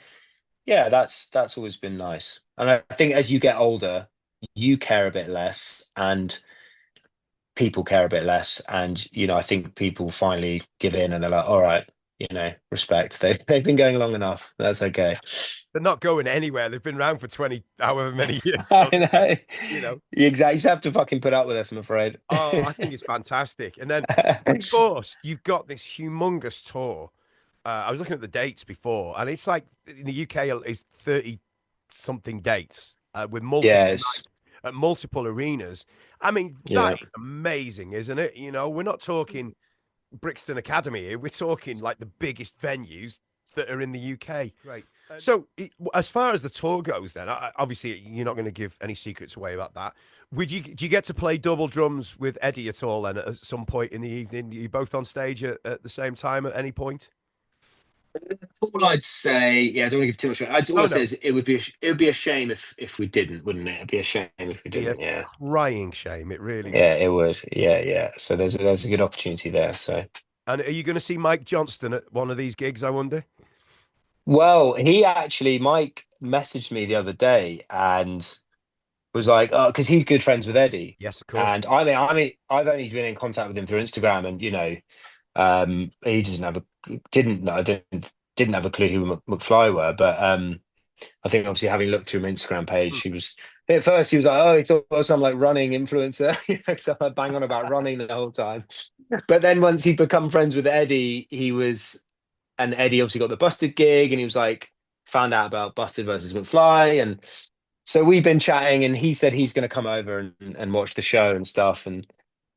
yeah, that's always been nice. And I think as you get older, you care a bit less, and people care a bit less. And I think people finally give in, and they're like, all right, respect. They've been going long enough. That's okay. They're not going anywhere. They've been around for 20, however many years. I So, know. you Exactly. You just have to fucking put up with us, I'm afraid. oh, I think it's fantastic. And then, of course, you've got this humongous tour. I was looking at the dates before, and it's like in the UK, it's 30 something dates with multiple Yes. nights at multiple arenas. I mean, Yeah. that is amazing, isn't it? We're not talking Brixton Academy here. We're talking like the biggest venues that are in the UK. Right. So, as far as the tour goes, then obviously you're not going to give any secrets away about that. Do you get to play double drums with Eddie at all? And at some point in the evening, are you both on stage at the same time at any point? All I'd say, yeah, I don't want to give too much. All Oh I'd say no, is it would be a shame if we didn't, wouldn't it? It'd be a shame if we be a didn't. Yeah, crying shame. It really would. yeah, it would. Yeah, yeah. So there's a good opportunity there. So And are you going to see Mike Johnston at one of these gigs? I wonder. well, Mike messaged me the other day and was like, oh, because he's good friends with Eddie, Yes, of course. and I mean, I've only been in contact with him through Instagram, and he didn't have a clue who McFly were, but I think obviously having looked through my Instagram page, at first he was like, oh, he thought I was some like running influencer, so I bang on about running the whole time. But then once he'd become friends with Eddie, and Eddie obviously got the Busted gig, and he was like, found out about Busted versus McFly, and so we've been chatting, and he said he's going to come over and watch the show and stuff, and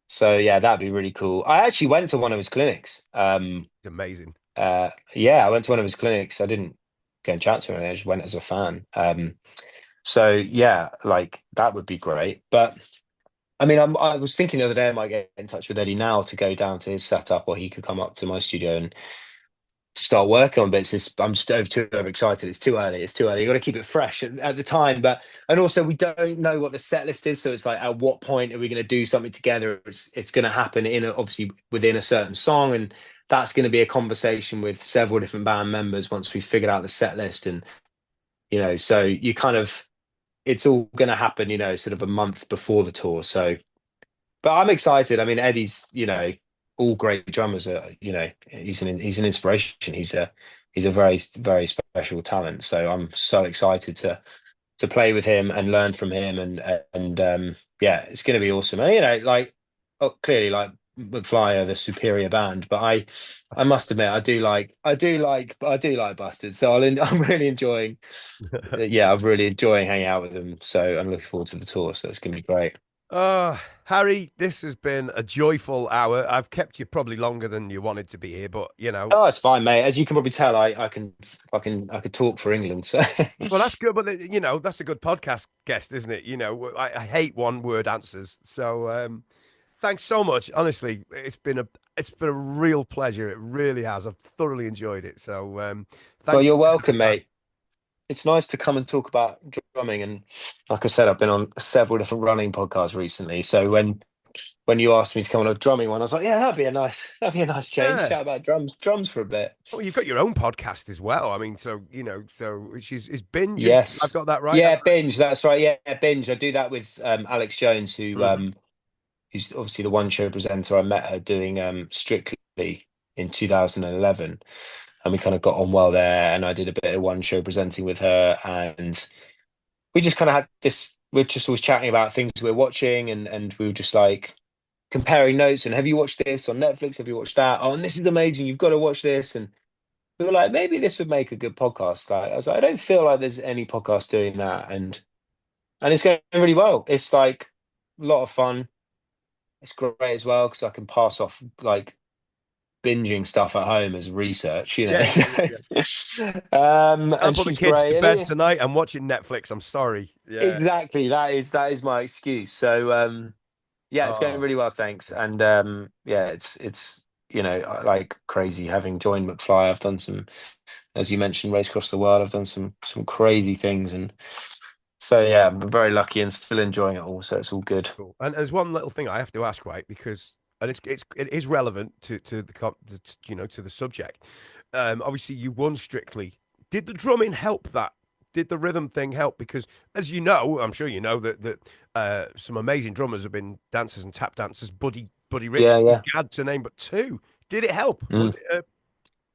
so yeah, that'd be really cool. I actually went to one of his clinics. It's amazing. Yeah, I went to one of his clinics. I didn't go and chat to him. I just went as a fan. So yeah, like that would be great. But I mean, I was thinking the other day I might get in touch with Eddie now to go down to his setup, or he could come up to my studio and to start working on bits. I'm just too overexcited. It's too early. It's too early. You got to keep it fresh at the time. And also we don't know what the set list is. So it's like, at what point are we going to do something together? It's going to happen obviously within a certain song. And that's going to be a conversation with several different band members once we've figured out the set list. And, so you kind of, it's all going to happen, sort of a month before the tour. So, but I'm excited. I mean, Eddie's, all great drummers are, he's an inspiration. He's a very, very special talent. So I'm so excited to play with him and learn from him, and yeah, it's going to be awesome. And clearly, like McFly are the superior band, but I must admit, I do like Busted. So I'm really enjoying. Yeah, I'm really enjoying hanging out with them. So I'm looking forward to the tour. So it's going to be great. Harry, this has been a joyful hour. I've kept you probably longer than you wanted to be here, but Oh, it's fine, mate. As you can probably tell, I could talk for England. So well, that's good. But that's a good podcast guest, isn't it? I hate one word answers. So thanks so much. Honestly, it's been a real pleasure. It really has. I've thoroughly enjoyed it. So thanks. well, you're welcome, mate. It's nice to come and talk about drumming, and like I said, I've been on several different running podcasts recently. So when you asked me to come on a drumming one, I was like, yeah, that'd be a nice change. Yeah. Chat about drums for a bit. Oh, you've got your own podcast as well. I mean, so which is Binge. Yes, I've got that right. Yeah, Binge. That's right. Yeah, Binge. I do that with Alex Jones, who who's obviously the one show presenter. I met her doing Strictly in 2011, and we kind of got on well there. And I did a bit of one show presenting with her, and we just kind of had this. We're just always chatting about things we're watching, and we were just like, comparing notes and have you watched this on Netflix? Have you watched that? Oh, and this is amazing. You've got to watch this. And we were like, maybe this would make a good podcast. Like I was like, I don't feel like there's any podcast doing that, and it's going really well. It's like a lot of fun. It's great as well because I can pass off like binging stuff at home as research, you know. I'll And put the she's kids great. to bed tonight. I'm watching Netflix. I'm sorry. Yeah. Exactly. That is my excuse. So yeah, it's going Oh, really well, thanks. And yeah, it's like crazy having joined McFly. I've done some, as you mentioned, race across the world. I've done some crazy things, and so yeah, I'm very lucky and still enjoying it all. So it's all good. cool. And there's one little thing I have to ask, right? Because it is relevant to to the subject. Obviously, you won Strictly. Did the drumming help that? Did the rhythm thing help? Because as you know, I'm sure you know that some amazing drummers have been dancers and tap dancers. Buddy Rich, Yeah, Steve yeah. Gadd to name but two. Did it help? Was Mm.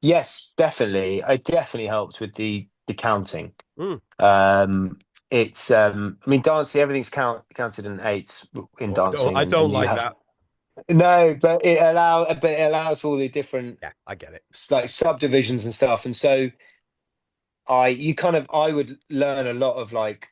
Yes, definitely. It definitely helped with the counting. mm. Um, it's I mean, dancing, everything's counted in eights in Oh, dancing, I don't and you like have that. no, but it allows for all the different Yeah, I get it. like subdivisions and stuff. And so I would learn a lot of like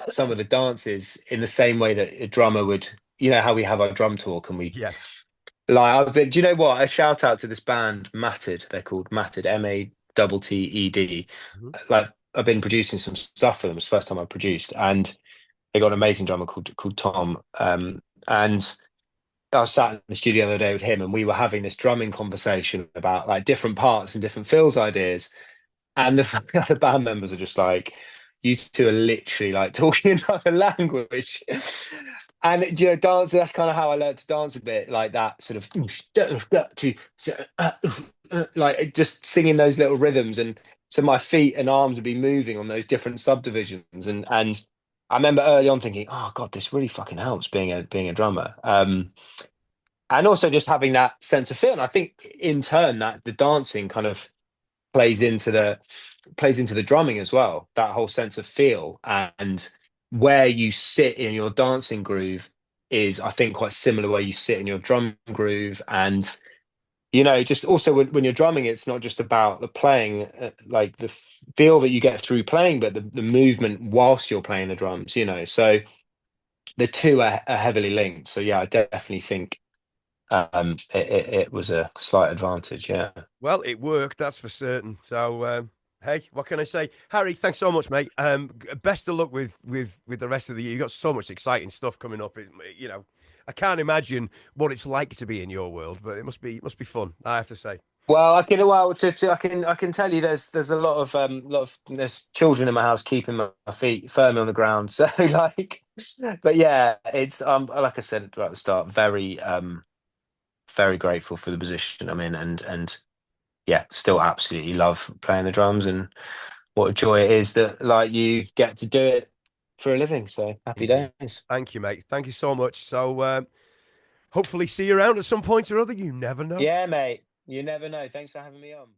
some of the dances in the same way that a drummer would, how we have our drum talk and we Yes. like do you know what? A shout out to this band Matted, they're called Matted, Matted. Mhm. Like I've been producing some stuff for them. It's the first time I produced, and they got an amazing drummer called Tom. And I was sat in the studio the other day with him, and we were having this drumming conversation about like different parts and different fills ideas. And the other band members are just like, you two are literally like talking another language. And dance, that's kind of how I learned to dance a bit, like that sort of like just singing those little rhythms. And so my feet and arms would be moving on those different subdivisions. And I remember early on thinking, oh God, this really fucking helps being a drummer. And also just having that sense of feel. And I think in turn that the dancing kind of plays into the drumming as well, that whole sense of feel. And where you sit in your dancing groove is, I think, quite similar where you sit in your drum groove. And just also when you're drumming, it's not just about the playing, like the feel that you get through playing, but the movement whilst you're playing the drums, so the two are heavily linked. So yeah, I definitely think it was a slight advantage. Yeah. Well, it worked, that's for certain. So, hey, what can I say, Harry? Thanks so much, mate. Best of luck with the rest of the year. You got so much exciting stuff coming up. I can't imagine what it's like to be in your world, but it must be fun. I have to say. Well, I can tell you there's a lot of there's children in my house keeping my feet firmly on the ground. So like, but yeah, it's like I said right at the start, very grateful for the position I'm in, and yeah, still absolutely love playing the drums, and what a joy it is that like you get to do it for a living. So happy Indeed. days. Thank you, mate. Thank you so much. So, hopefully, see you around at some point or other. You never know. Yeah, mate. You never know. Thanks for having me on.